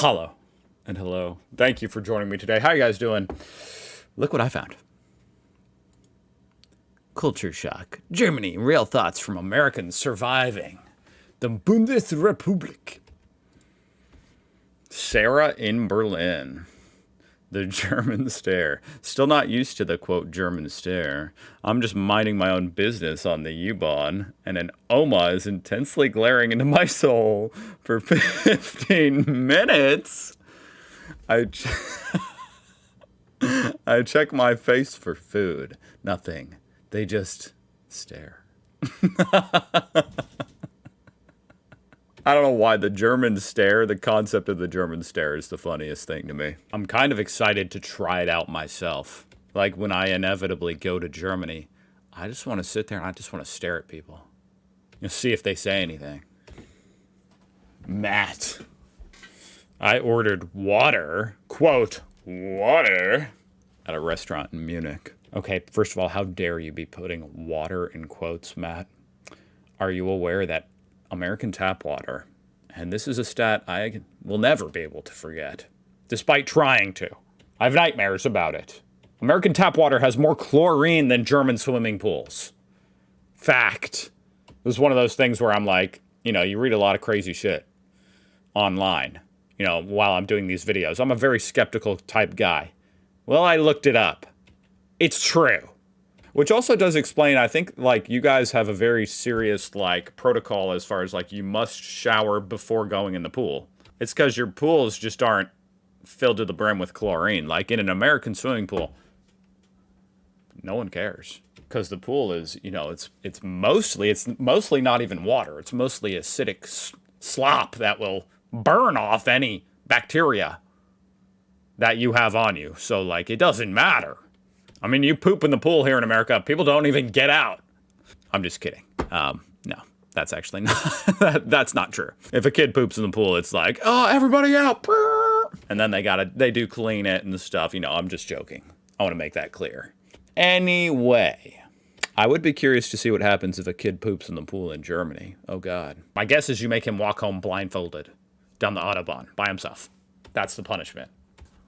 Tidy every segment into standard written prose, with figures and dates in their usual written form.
Hollow and hello. Thank you for joining me today. How you guys doing? Look what I found. Culture shock. Germany, real thoughts from Americans surviving the Bundesrepublik. Sarah in Berlin. The German stare. Still not used to the, quote, German stare. I'm just minding my own business on the U-Bahn, and an Oma is intensely glaring into my soul for 15 minutes. I check my face for food. Nothing. They just stare. I don't know why the German stare, the concept of the German stare is the funniest thing to me. I'm kind of excited to try it out myself. Like when I inevitably go to Germany, I just want to sit there and I just want to stare at people. See if they say anything. Matt. I ordered water, quote, water, at a restaurant in Munich. Okay, first of all, how dare you be putting water in quotes, Matt? Are you aware that American tap water, and this is a stat I will never be able to forget, despite trying to. I have nightmares about it. American tap water has more chlorine than German swimming pools. Fact. This is one of those things where I'm like, you read a lot of crazy shit online, while I'm doing these videos. I'm a very skeptical type guy. Well, I looked it up. It's true. Which also does explain, I think, you guys have a very serious, protocol as far as, you must shower before going in the pool. It's because your pools just aren't filled to the brim with chlorine. Like, in an American swimming pool, no one cares. Because the pool is, it's mostly not even water. It's mostly acidic slop that will burn off any bacteria that you have on you. So, it doesn't matter. I mean, you poop in the pool here in America, people don't even get out. I'm just kidding. No, that's actually not, that's not true. If a kid poops in the pool, it's like, oh, everybody out. And then they do clean it and stuff. I'm just joking. I want to make that clear. Anyway, I would be curious to see what happens if a kid poops in the pool in Germany. Oh, God. My guess is you make him walk home blindfolded down the Autobahn by himself. That's the punishment.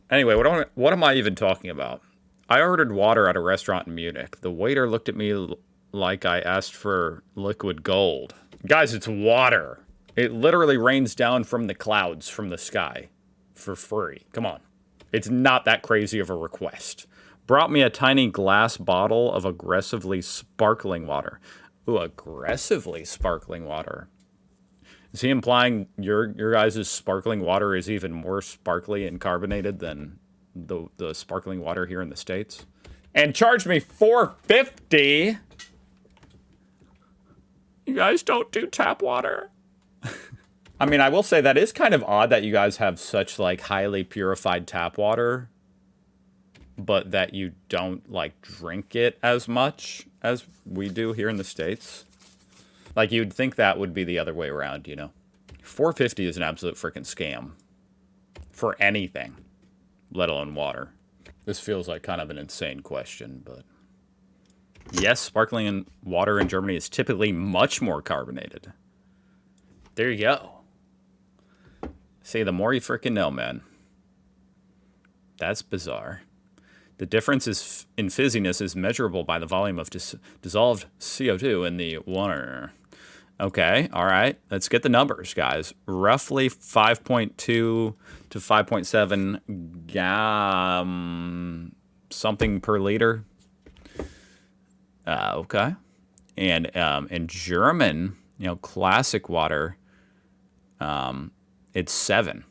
Anyway, what am I even talking about? I ordered water at a restaurant in Munich. The waiter looked at me like I asked for liquid gold. Guys, it's water. It literally rains down from the clouds from the sky for free. Come on. It's not that crazy of a request. Brought me a tiny glass bottle of aggressively sparkling water. Ooh, aggressively sparkling water. Is he implying your guys' sparkling water is even more sparkly and carbonated than the sparkling water here in the States? And charged me $4.50. You guys don't do tap water? I mean, I will say that is kind of odd that you guys have such highly purified tap water, but that you don't drink it as much as we do here in the States. You'd think that would be the other way around, $4.50 is an absolute freaking scam for anything, let alone water. This feels like kind of an insane question, but yes, sparkling water in Germany is typically much more carbonated. There you go. See, the more you freaking know, man. That's bizarre. The difference in fizziness is measurable by the volume of dissolved CO2 in the water. Okay, all right. Let's get the numbers, guys. Roughly 5.2 to 5.7 something per liter. Okay. And in German, classic water, it's 7.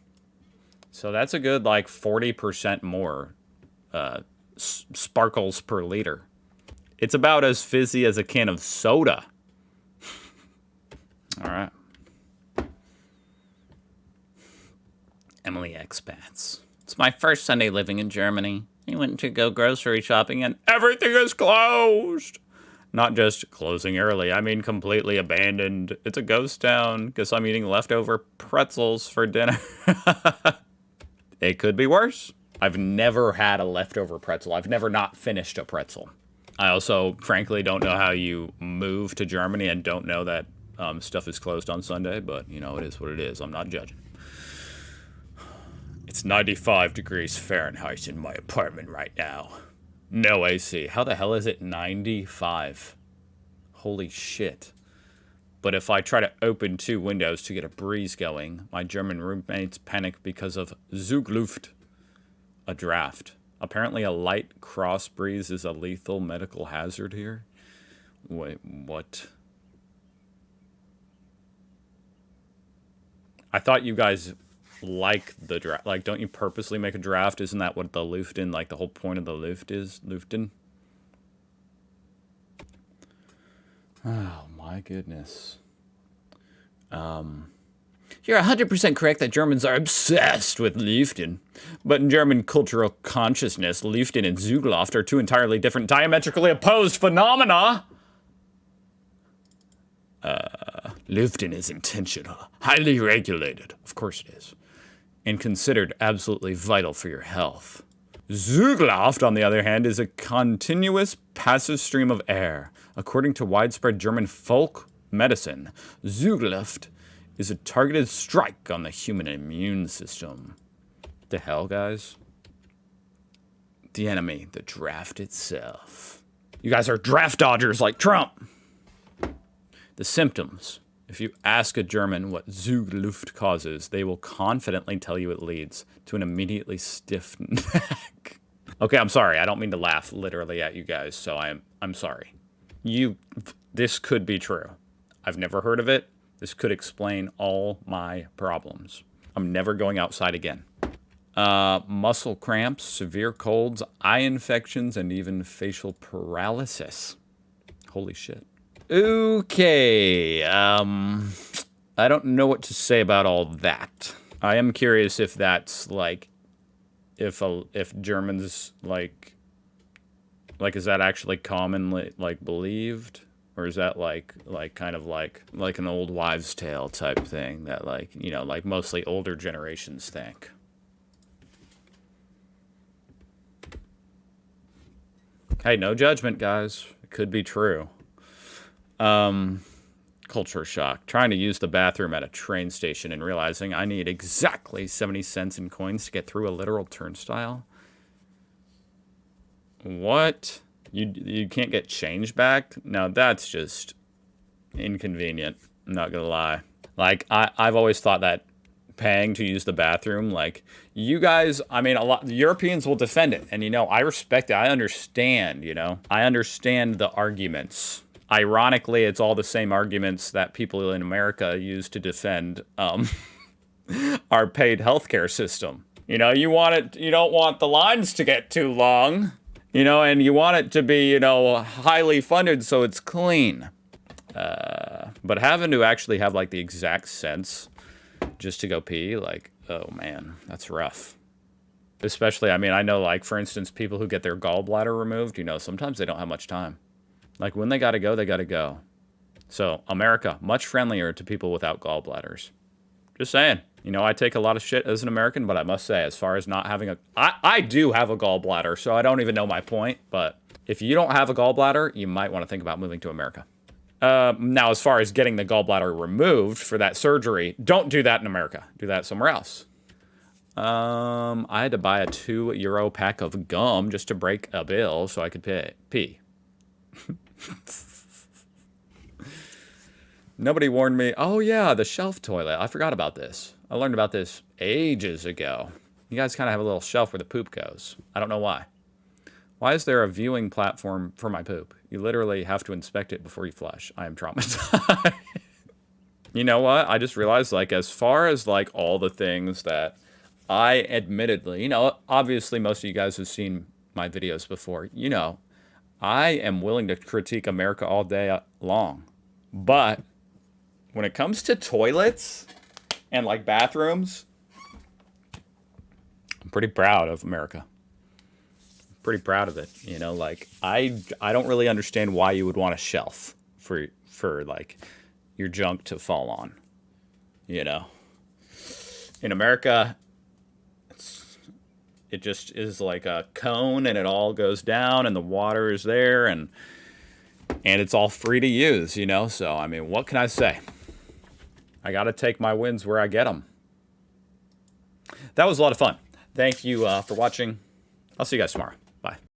So that's a good 40% more sparkles per liter. It's about as fizzy as a can of soda. All right. Emily expats. It's my first Sunday living in Germany. I went to go grocery shopping and everything is closed. Not just closing early, I mean completely abandoned. It's a ghost town. Guess I'm eating leftover pretzels for dinner. It could be worse. I've never had a leftover pretzel. I've never not finished a pretzel. I also, frankly, don't know how you move to Germany and don't know that stuff is closed on Sunday, but, it is what it is. I'm not judging. It's 95 degrees Fahrenheit in my apartment right now. No AC. How the hell is it 95? Holy shit. But if I try to open 2 windows to get a breeze going, my German roommates panic because of Zugluft, a draft. Apparently a light cross breeze is a lethal medical hazard here. Wait, what? I thought you guys like the draft. Like, don't you purposely make a draft? Isn't that what the Luften, like the whole point of the Luft is? Luften? Oh my goodness. You're 100% correct that Germans are obsessed with Luften. But in German cultural consciousness, Luften and Zugluft are 2 entirely different, diametrically opposed phenomena. Luften is intentional, highly regulated. Of course it is. And considered absolutely vital for your health. Zugluft, on the other hand, is a continuous passive stream of air. According to widespread German folk medicine, Zugluft is a targeted strike on the human immune system. The hell, guys? The enemy, the draft itself. You guys are draft dodgers like Trump. The symptoms. If you ask a German what Zugluft causes, they will confidently tell you it leads to an immediately stiff neck. Okay, I'm sorry. I don't mean to laugh literally at you guys, so I'm sorry. This could be true. I've never heard of it. This could explain all my problems. I'm never going outside again. Muscle cramps, severe colds, eye infections, and even facial paralysis. Holy shit. Okay, I don't know what to say about all that. I am curious if that's like, if Germans like is that actually commonly like believed, or is that like kind of like an old wives' tale type thing that like, you know, like mostly older generations think? Hey, no judgment, guys. It could be true. Culture shock. Trying to use the bathroom at a train station and realizing I need exactly 70 cents in coins to get through a literal turnstile. What? You can't get change back? No, that's just inconvenient. I'm not gonna lie. Like, I've always thought that paying to use the bathroom, like, you guys, I mean, a lot, the Europeans will defend it. And, you know, I respect it. I understand, you know. I understand the arguments. Ironically, it's all the same arguments that people in America use to defend our paid healthcare system. You know, you don't want the lines to get too long, you know, and you want it to be, you know, highly funded so it's clean. But having to actually have like the exact sense just to go pee, like, oh man, that's rough. Especially, I mean, I know, like, for instance, people who get their gallbladder removed, you know, sometimes they don't have much time. Like, when they gotta go, they gotta go. So, America, much friendlier to people without gallbladders. Just saying. You know, I take a lot of shit as an American, but I must say, as far as not having a... I do have a gallbladder, so I don't even know my point, but if you don't have a gallbladder, you might want to think about moving to America. Now, as far as getting the gallbladder removed for that surgery, don't do that in America. Do that somewhere else. I had to buy a €2 pack of gum just to break a bill so I could pee. Nobody warned me. Oh yeah, the shelf toilet. I forgot about this. I learned about this ages ago. You guys kind of have a little shelf where the poop goes. I don't know why. Why is there a viewing platform for my poop? You literally have to inspect it before you flush. I am traumatized. You know what? I just realized, like, as far as, like, all the things that I admittedly, you know, obviously most of you guys have seen my videos before. You know, I am willing to critique America all day long. But when it comes to toilets and, like, bathrooms, I'm pretty proud of America. Pretty proud of it, you know, like, I don't really understand why you would want a shelf for like your junk to fall on, you know. In America, it just is like a cone and it all goes down and the water is there and it's all free to use, you know. So I mean, what can I say? I gotta take my wins where I get them. that was a lot of fun. Thank you for watching. I'll see you guys tomorrow. Bye.